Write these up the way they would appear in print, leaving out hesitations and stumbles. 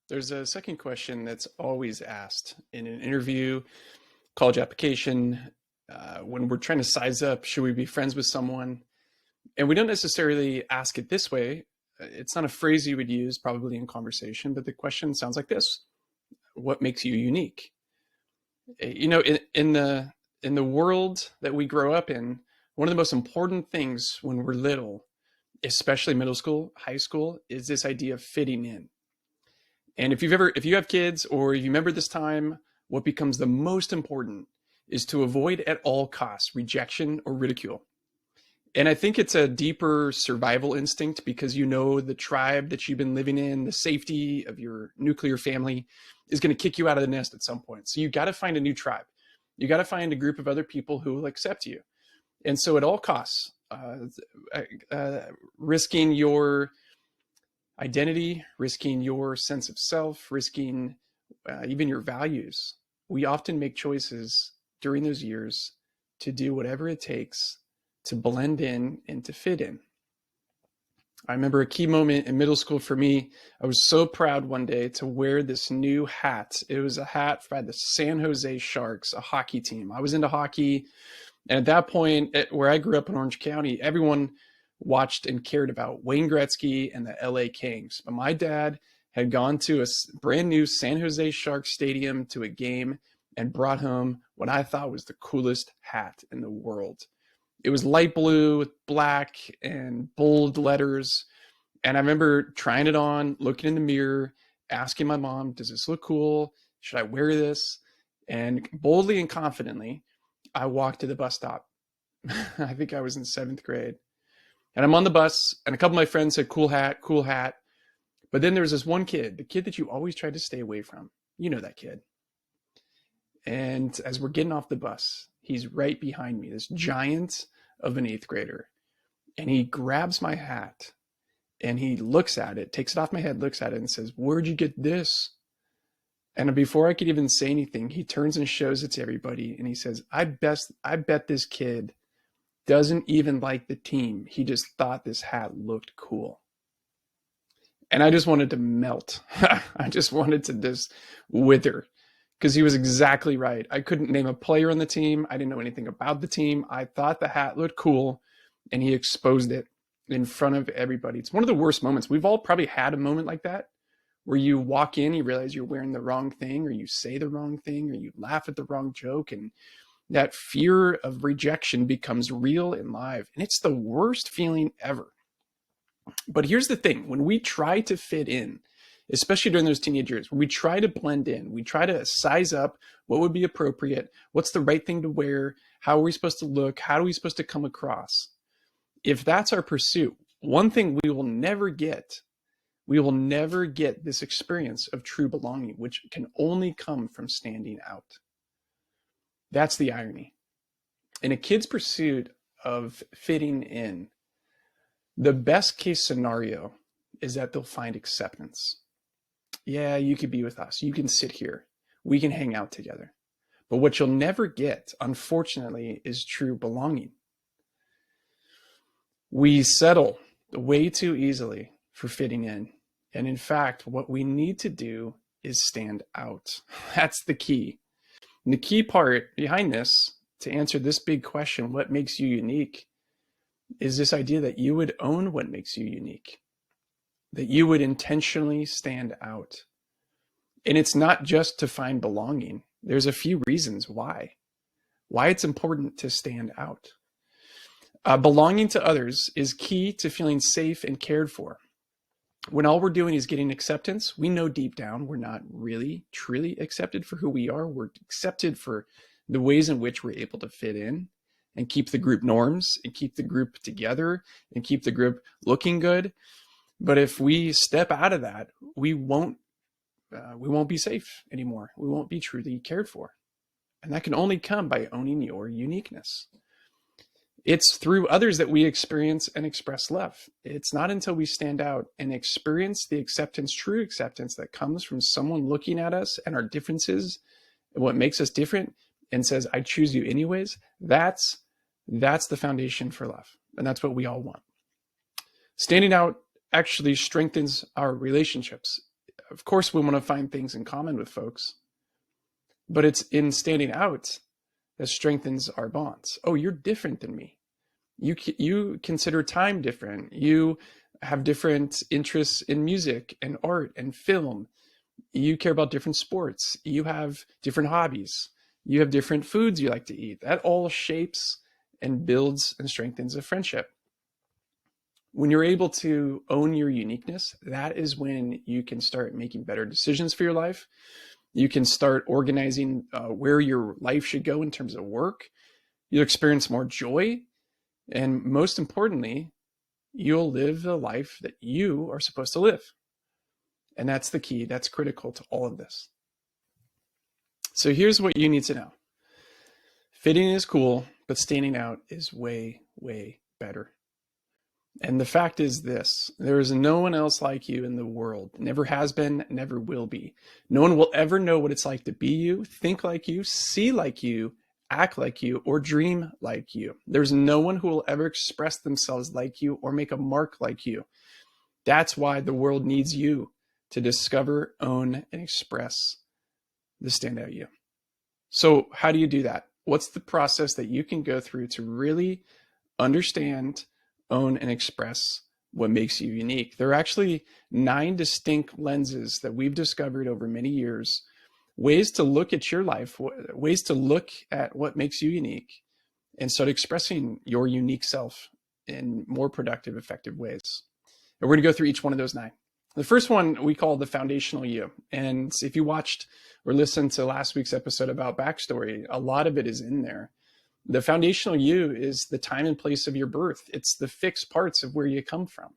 There's a second question that's always asked in an interview, college application, when we're trying to size up, should we be friends with someone? And we don't necessarily ask it this way. It's not a phrase you would use probably in conversation, but the question sounds like this: what makes you unique? In the world that we grow up in, one of the most important things when we're little, especially middle school, high school, is this idea of fitting in. And if you have kids or you remember this time, what becomes the most important is to avoid at all costs rejection or ridicule. And I think it's a deeper survival instinct because the tribe that you've been living in, the safety of your nuclear family is going to kick you out of the nest at some point. So you got to find a new tribe. You got to find a group of other people who will accept you. And so at all costs, risking your identity, risking your sense of self, risking even your values. We often make choices during those years to do whatever it takes to blend in and to fit in. I remember a key moment in middle school for me. I was so proud one day to wear this new hat. It was a hat by the San Jose Sharks, a hockey team. I was into hockey. And at that point, where I grew up in Orange County, everyone watched and cared about Wayne Gretzky and the LA Kings. But my dad had gone to a brand new San Jose Sharks stadium to a game and brought home what I thought was the coolest hat in the world. It was light blue with black and bold letters. And I remember trying it on, looking in the mirror, asking my mom, does this look cool? Should I wear this? And boldly and confidently, I walked to the bus stop. I think I was in 7th grade. And I'm on the bus, and a couple of my friends said, cool hat, cool hat. But then there was this one kid, the kid that you always tried to stay away from. You know that kid. And as we're getting off the bus, he's right behind me, this giant of an 8th grader. And he grabs my hat, and he looks at it, takes it off my head, looks at it, and says, where'd you get this? And before I could even say anything, he turns and shows it to everybody, and he says, I bet this kid doesn't even like the team. He just thought this hat looked cool. And I just wanted to melt. I just wanted to just wither because he was exactly right. I couldn't name a player on the team. I didn't know anything about the team. I thought the hat looked cool, and he exposed it in front of everybody. It's one of the worst moments. We've all probably had a moment like that where you walk in, you realize you're wearing the wrong thing, or you say the wrong thing, or you laugh at the wrong joke, and that fear of rejection becomes real and live. And it's the worst feeling ever. But here's the thing. When we try to fit in, especially during those teenage years, when we try to blend in, we try to size up what would be appropriate, what's the right thing to wear, how are we supposed to look, how are we supposed to come across? If that's our pursuit, one thing we will never get this experience of true belonging, which can only come from standing out. That's the irony. In a kid's pursuit of fitting in, the best case scenario is that they'll find acceptance. Yeah, you could be with us. You can sit here. We can hang out together. But what you'll never get, unfortunately, is true belonging. We settle way too easily for fitting in. And in fact, what we need to do is stand out. That's the key. And the key part behind this, to answer this big question, what makes you unique, is this idea that you would own what makes you unique, that you would intentionally stand out. And it's not just to find belonging. There's a few reasons why it's important to stand out. Belonging to others is key to feeling safe and cared for. When all we're doing is getting acceptance, we know deep down we're not really, truly accepted for who we are. We're accepted for the ways in which we're able to fit in and keep the group norms and keep the group together and keep the group looking good. But if we step out of that, we won't be safe anymore. We won't be truly cared for. And that can only come by owning your uniqueness. It's through others that we experience and express love. It's not until we stand out and experience the acceptance, true acceptance that comes from someone looking at us and our differences and what makes us different and says, I choose you anyways. That's the foundation for love. And that's what we all want. Standing out actually strengthens our relationships. Of course, we want to find things in common with folks, but it's in standing out that strengthens our bonds. Oh, you're different than me. You consider time different. You have different interests in music and art and film. You care about different sports. You have different hobbies. You have different foods you like to eat. That all shapes and builds and strengthens a friendship. When you're able to own your uniqueness, that is when you can start making better decisions for your life. You can start organizing where your life should go in terms of work. You'll experience more joy. And most importantly, you'll live the life that you are supposed to live. And that's the key. That's critical to all of this. So here's what you need to know. Fitting is cool, but standing out is way, way better. And the fact is this: there is no one else like you in the world. Never has been, never will be. No one will ever know what it's like to be you, think like you, see like you, act like you, or dream like you. There's no one who will ever express themselves like you or make a mark like you. That's why the world needs you to discover, own, and express the standout you. So how do you do that? What's the process that you can go through to really understand, own, and express what makes you unique? There are actually 9 distinct lenses that we've discovered over many years, ways to look at your life, ways to look at what makes you unique and start expressing your unique self in more productive, effective ways. And we're going to go through each one of those 9. The first one we call the foundational you. And if you watched or listened to last week's episode about backstory, a lot of it is in there. The foundational you is the time and place of your birth. It's the fixed parts of where you come from.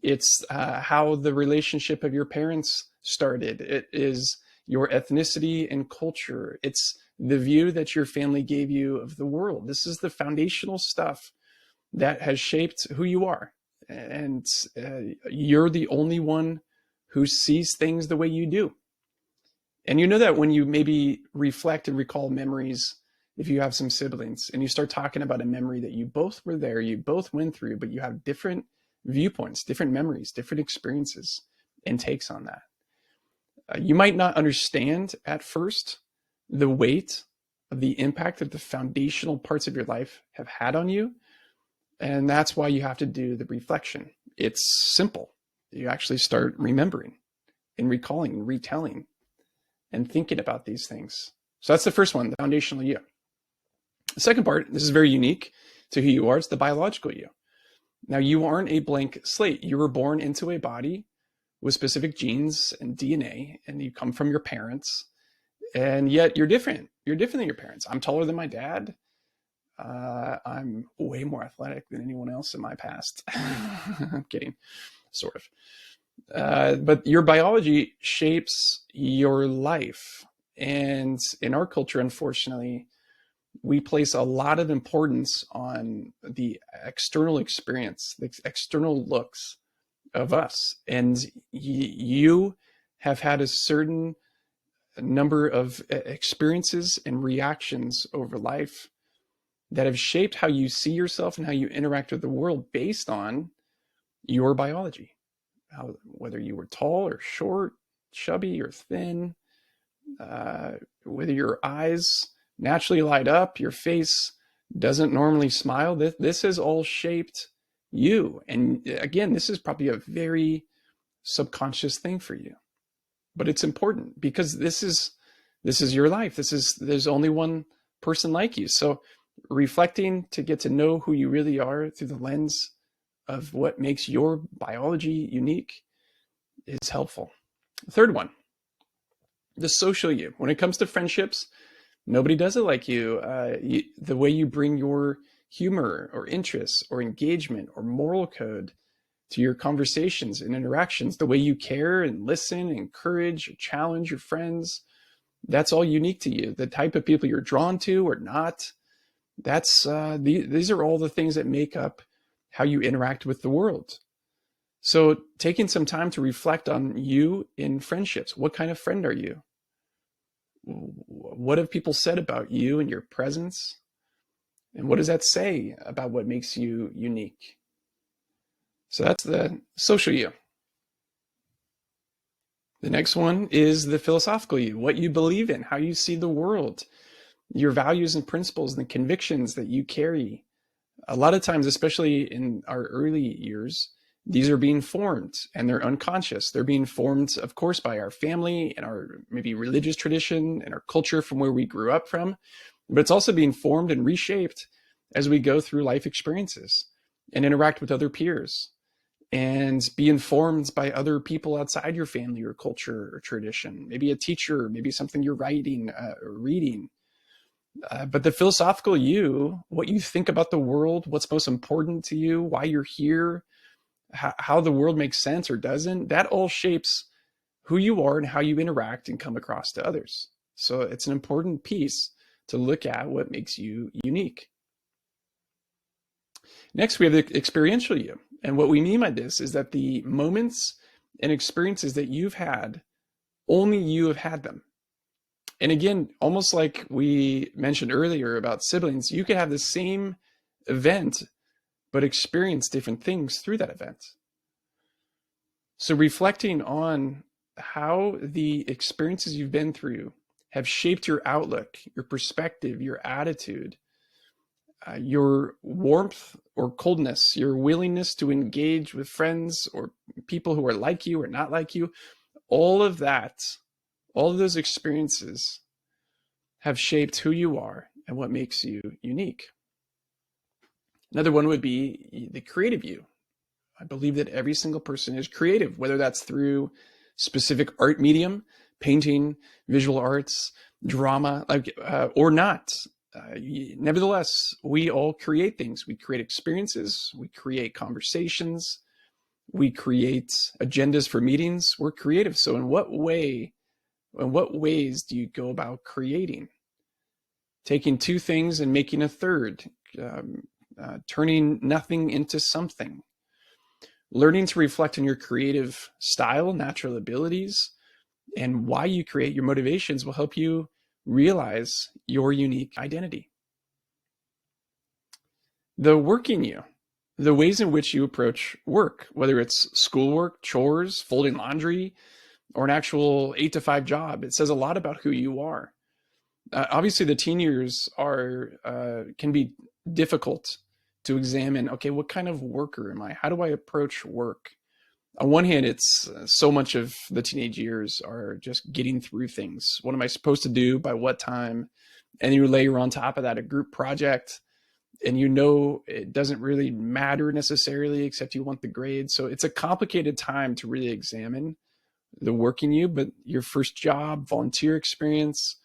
It's how the relationship of your parents started. It is your ethnicity and culture. It's the view that your family gave you of the world. This is the foundational stuff that has shaped who you are. And you're the only one who sees things the way you do. And you know that when you maybe reflect and recall memories, if you have some siblings and you start talking about a memory that you both were there, you both went through, but you have different viewpoints, different memories, different experiences and takes on that. You might not understand at first the weight of the impact that the foundational parts of your life have had on you. And that's why you have to do the reflection. It's simple. You actually start remembering and recalling and retelling and thinking about these things. So that's the first one, the foundational you. The second part, this is very unique to who you are. It's the biological you. Now, you aren't a blank slate. You were born into a body with specific genes and DNA, and you come from your parents, and yet you're different. You're different than your parents. I'm taller than my dad. I'm way more athletic than anyone else in my past. I'm kidding, sort of. But your biology shapes your life. And in our culture, unfortunately, we place a lot of importance on the external experience, the external looks of us. And you have had a certain number of experiences and reactions over life that have shaped how you see yourself and how you interact with the world based on your biology. Whether you were tall or short, chubby or thin, whether your eyes naturally light up, your face doesn't normally smile, this has all shaped you. And again, this is probably a very subconscious thing for you, but it's important because this is your life. There's only one person like you. So reflecting to get to know who you really are through the lens of what makes your biology unique is helpful. The third one, the social you. When it comes to friendships, nobody does it like you. The way you bring your humor or interests or engagement or moral code to your conversations and interactions, the way you care and listen, encourage, or challenge your friends, that's all unique to you. The type of people you're drawn to or not, these are all the things that make up how you interact with the world. So taking some time to reflect on you in friendships. What kind of friend are you? What have people said about you and your presence? And what does that say about what makes you unique? So that's the social you. The next one is the philosophical you, what you believe in, how you see the world, your values and principles and the convictions that you carry. A lot of times, especially in our early years, these are being formed and they're unconscious. They're being formed, of course, by our family and our maybe religious tradition and our culture from where we grew up from, but it's also being formed and reshaped as we go through life experiences and interact with other peers and be informed by other people outside your family or culture or tradition, maybe a teacher, maybe something you're writing or reading. But the philosophical you, what you think about the world, what's most important to you, why you're here, how the world makes sense or doesn't, that all shapes who you are and how you interact and come across to others. So it's an important piece to look at what makes you unique. Next, we have the experiential you. And what we mean by this is that the moments and experiences that you've had, only you have had them. And again, almost like we mentioned earlier about siblings, you could have the same event, but experience different things through that event. So reflecting on how the experiences you've been through have shaped your outlook, your perspective, your attitude, your warmth or coldness, your willingness to engage with friends or people who are like you or not like you, all of that, all of those experiences have shaped who you are and what makes you unique. Another one would be the creative you. I believe that every single person is creative, whether that's through specific art medium, painting, visual arts, drama, or not. Nevertheless, we all create things. We create experiences. We create conversations. We create agendas for meetings. We're creative. So in what ways do you go about creating? Taking two things and making a third, turning nothing into something. Learning to reflect on your creative style, natural abilities, and why you create, your motivations will help you realize your unique identity. The working you, the ways in which you approach work, whether it's schoolwork, chores, folding laundry, or an actual 8-to-5 job, it says a lot about who you are. Obviously, the teen years can be difficult to examine. Okay, what kind of worker am I? How do I approach work? On one hand, it's so much of the teenage years are just getting through things. What am I supposed to do by what time? And you layer on top of that a group project, and it doesn't really matter necessarily, except you want the grade. So it's a complicated time to really examine the working you, but your first job, volunteer experience,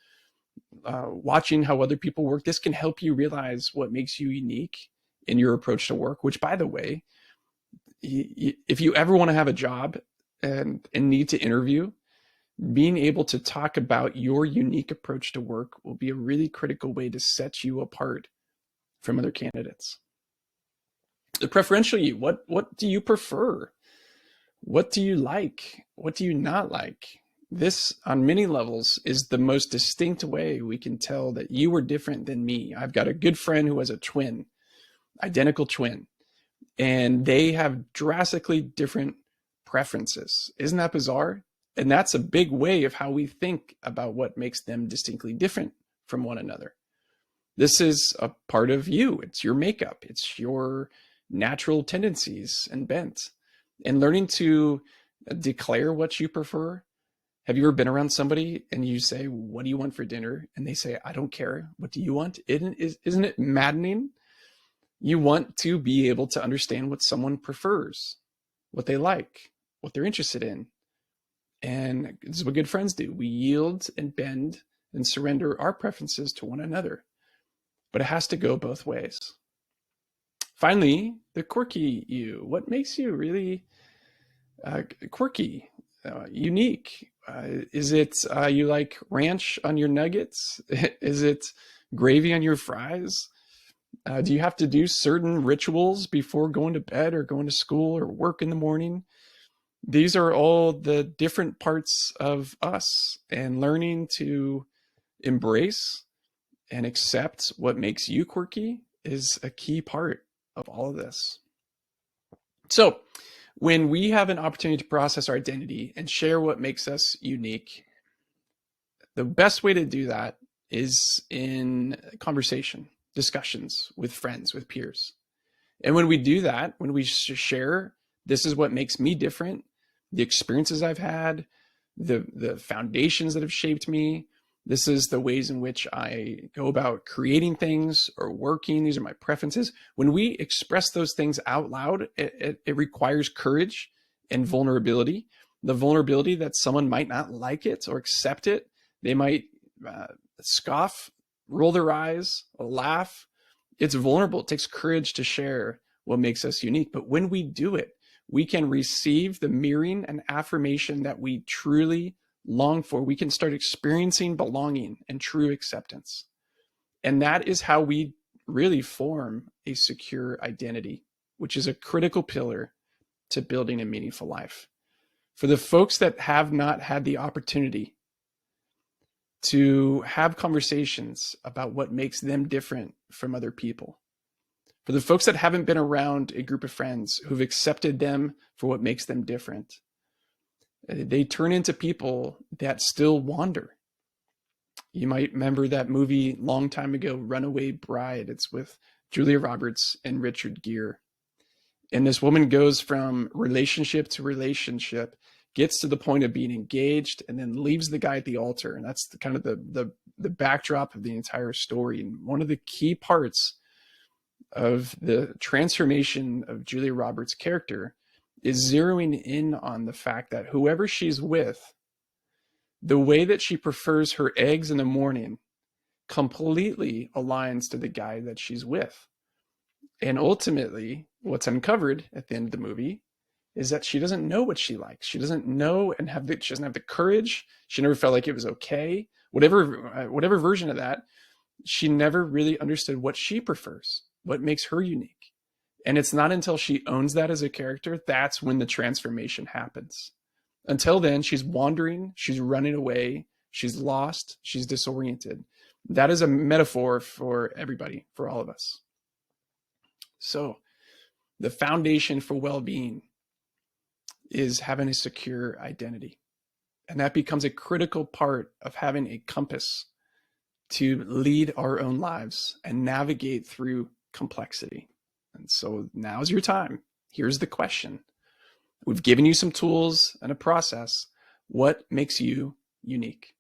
watching how other people work, this can help you realize what makes you unique in your approach to work, which, by the way, if you ever want to have a job and need to interview, being able to talk about your unique approach to work will be a really critical way to set you apart from other candidates. The preferential you, what do you prefer? What do you like? What do you not like? This, on many levels, is the most distinct way we can tell that you are different than me. I've got a good friend who has a twin, identical twin, and they have drastically different preferences. Isn't that bizarre? And that's a big way of how we think about what makes them distinctly different from one another. This is a part of you. It's your makeup. It's your natural tendencies and bent. And learning to declare what you prefer. Have you ever been around somebody and you say, what do you want for dinner? And they say, I don't care. What do you want? Isn't it maddening? You want to be able to understand what someone prefers, what they like, what they're interested in. And this is what good friends do. We yield and bend and surrender our preferences to one another. But it has to go both ways. Finally, the quirky you. What makes you really quirky, unique? Is it you like ranch on your nuggets? Is it gravy on your fries? Do you have to do certain rituals before going to bed or going to school or work in the morning? These are all the different parts of us, and learning to embrace and accept what makes you quirky is a key part of all of this. So When we have an opportunity to process our identity and share what makes us unique, the best way to do that is in conversation, discussions with friends, with peers. And when we do that, when we share, this is what makes me different, the experiences I've had, the foundations that have shaped me, this is the ways in which I go about creating things or working, these are my preferences. When we express those things out loud, it requires courage and vulnerability. The vulnerability that someone might not like it or accept it. They might scoff, roll their eyes, laugh. It's vulnerable. It takes courage to share what makes us unique. But when we do it, we can receive the mirroring and affirmation that we truly long for. We can start experiencing belonging and true acceptance. And that is how we really form a secure identity, which is a critical pillar to building a meaningful life. For the folks that have not had the opportunity to have conversations about what makes them different from other people, for the folks that haven't been around a group of friends who've accepted them for what makes them different, they turn into people that still wander. You might remember that movie long time ago, Runaway Bride. It's with Julia Roberts and Richard Gere. And this woman goes from relationship to relationship, gets to the point of being engaged, and then leaves the guy at the altar. And that's kind of the backdrop of the entire story. And one of the key parts of the transformation of Julia Roberts' character is zeroing in on the fact that whoever she's with, the way that she prefers her eggs in the morning completely aligns to the guy that she's with. And ultimately, what's uncovered at the end of the movie is that she doesn't know what she likes. She doesn't know and she doesn't have the courage. She never felt like it was okay. Whatever version of that, she never really understood what she prefers, what makes her unique. And it's not until she owns that as a character, that's when the transformation happens. Until then, she's wandering, she's running away, she's lost, she's disoriented. That is a metaphor for everybody, for all of us. So the foundation for well-being is having a secure identity. And that becomes a critical part of having a compass to lead our own lives and navigate through complexity. And so now's your time. Here's the question. We've given you some tools and a process. What makes you unique?